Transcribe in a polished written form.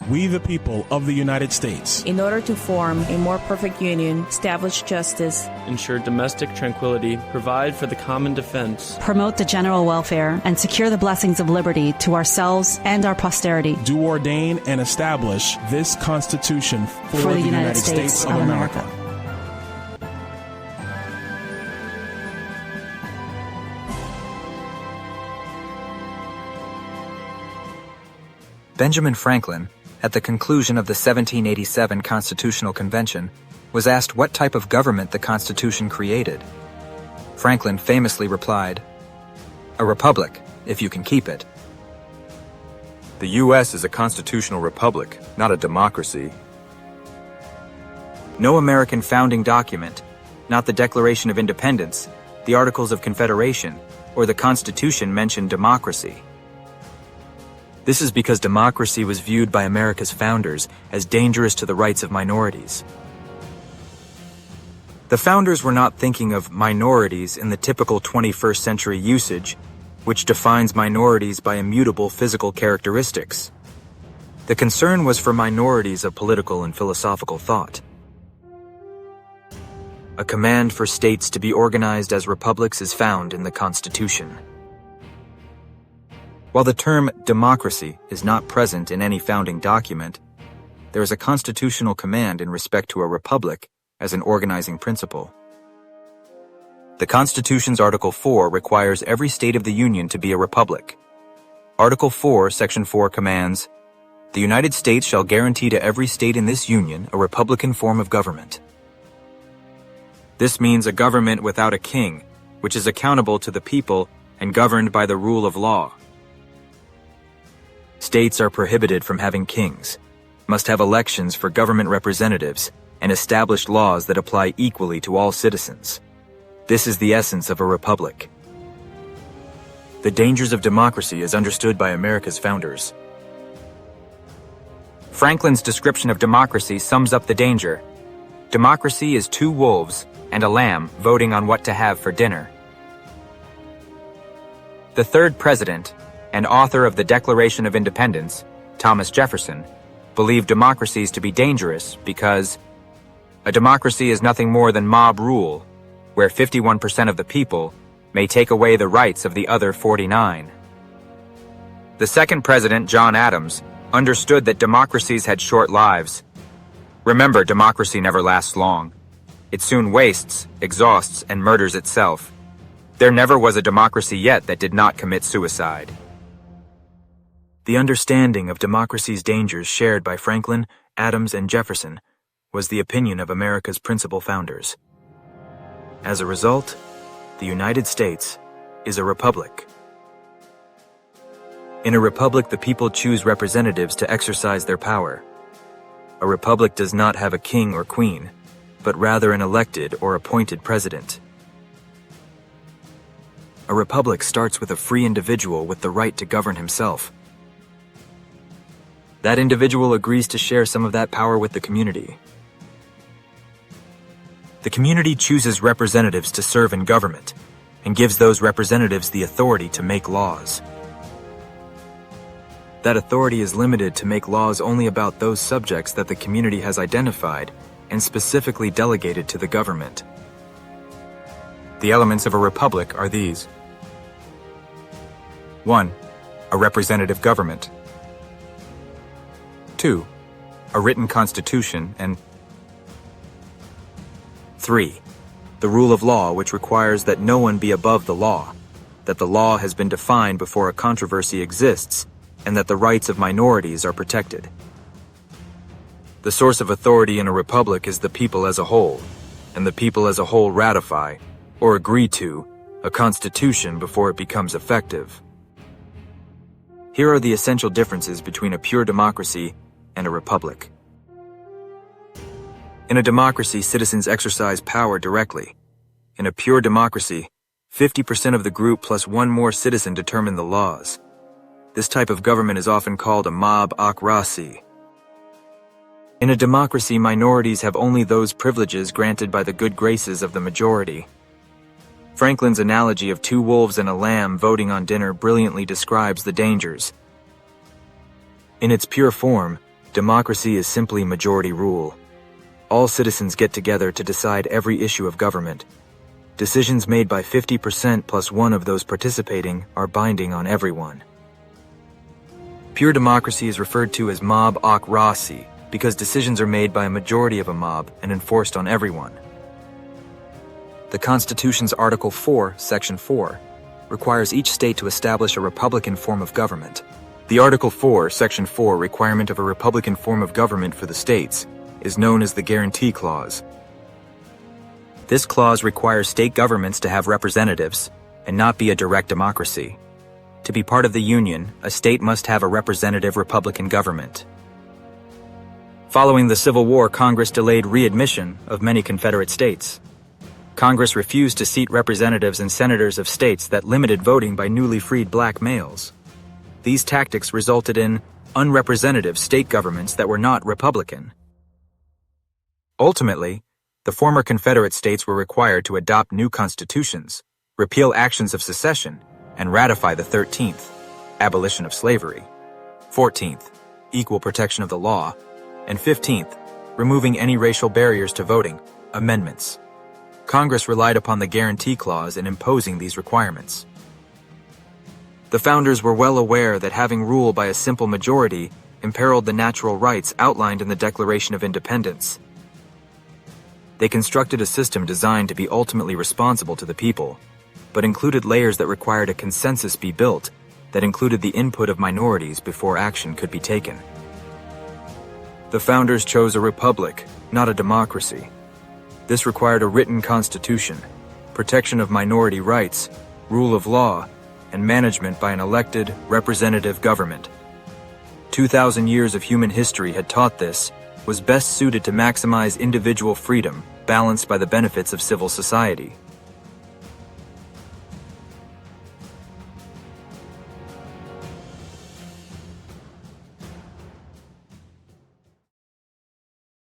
We the people of the United States. In order to form a more perfect union, establish justice, ensure domestic tranquility, provide for the common defense, promote the general welfare, and secure the blessings of liberty to ourselves and our posterity. Do ordain and establish this Constitution for the United States of America. Benjamin Franklin, at the conclusion of the 1787 Constitutional Convention, was asked what type of government the Constitution created. Franklin famously replied, "A republic, if you can keep it." The U.S. is a constitutional republic, not a democracy. No American founding document, not the Declaration of Independence, the Articles of Confederation, or the Constitution mentioned democracy. This is because democracy was viewed by America's founders as dangerous to the rights of minorities. The founders were not thinking of minorities in the typical 21st century usage, which defines minorities by immutable physical characteristics. The concern was for minorities of political and philosophical thought. A command for states to be organized as republics is found in the Constitution. While the term democracy is not present in any founding document, there is a constitutional command in respect to a republic as an organizing principle. The Constitution's Article 4 requires every state of the Union to be a republic. Article 4, Section 4 commands, "The United States shall guarantee to every state in this Union a republican form of government." This means a government without a king, which is accountable to the people and governed by the rule of law. States are prohibited from having kings, must have elections for government representatives, and established laws that apply equally to all citizens. This is the essence of a republic. The dangers of democracy as understood by America's founders. Franklin's description of democracy sums up the danger. Democracy is two wolves and a lamb voting on what to have for dinner. The third president, and author of the Declaration of Independence, Thomas Jefferson, believed democracies to be dangerous because a democracy is nothing more than mob rule, where 51% of the people may take away the rights of the other 49. The second president, John Adams, understood that democracies had short lives. Remember, democracy never lasts long. It soon wastes, exhausts, and murders itself. There never was a democracy yet that did not commit suicide. The understanding of democracy's dangers shared by Franklin, Adams, and Jefferson was the opinion of America's principal founders. As a result, the United States is a republic. In a republic, the people choose representatives to exercise their power. A republic does not have a king or queen, but rather an elected or appointed president. A republic starts with a free individual with the right to govern himself. That individual agrees to share some of that power with the community. The community chooses representatives to serve in government and gives those representatives the authority to make laws. That authority is limited to make laws only about those subjects that the community has identified and specifically delegated to the government. The elements of a republic are these. 1. A representative government. 2. A written constitution, and 3. The rule of law, which requires that no one be above the law, that the law has been defined before a controversy exists, and that the rights of minorities are protected. The source of authority in a republic is the people as a whole, and the people as a whole ratify, or agree to, a constitution before it becomes effective. Here are the essential differences between a pure democracy and a republic. In a democracy, citizens exercise power directly. In a pure democracy, 50% of the group plus one more citizen determine the laws. This type of government is often called a mob-ocracy. In a democracy, minorities have only those privileges granted by the good graces of the majority. Franklin's analogy of two wolves and a lamb voting on dinner brilliantly describes the dangers. In its pure form, Democracy is simply majority rule. All citizens get together to decide every issue of government. Decisions made by 50% plus one of those participating are binding on everyone. Pure democracy is referred to as mob-ocracy because decisions are made by a majority of a mob and enforced on everyone. The Constitution's Article 4, Section 4, requires each state to establish a republican form of government. The Article 4, Section 4 requirement of a republican form of government for the states is known as the Guarantee Clause. This clause requires state governments to have representatives and not be a direct democracy. To be part of the Union, a state must have a representative republican government. Following the Civil War, Congress delayed readmission of many Confederate states. Congress refused to seat representatives and senators of states that limited voting by newly freed black males. These tactics resulted in unrepresentative state governments that were not Republican. Ultimately, the former Confederate states were required to adopt new constitutions, repeal actions of secession, and ratify the 13th, abolition of slavery, 14th, equal protection of the law, and 15th, removing any racial barriers to voting, amendments. Congress relied upon the Guarantee Clause in imposing these requirements. The founders were well aware that having rule by a simple majority imperiled the natural rights outlined in the Declaration of Independence. They constructed a system designed to be ultimately responsible to the people, but included layers that required a consensus be built that included the input of minorities before action could be taken. The founders chose a republic, not a democracy. This required a written constitution, protection of minority rights, rule of law, and management by an elected, representative government. 2,000 years of human history had taught this was best suited to maximize individual freedom, balanced by the benefits of civil society.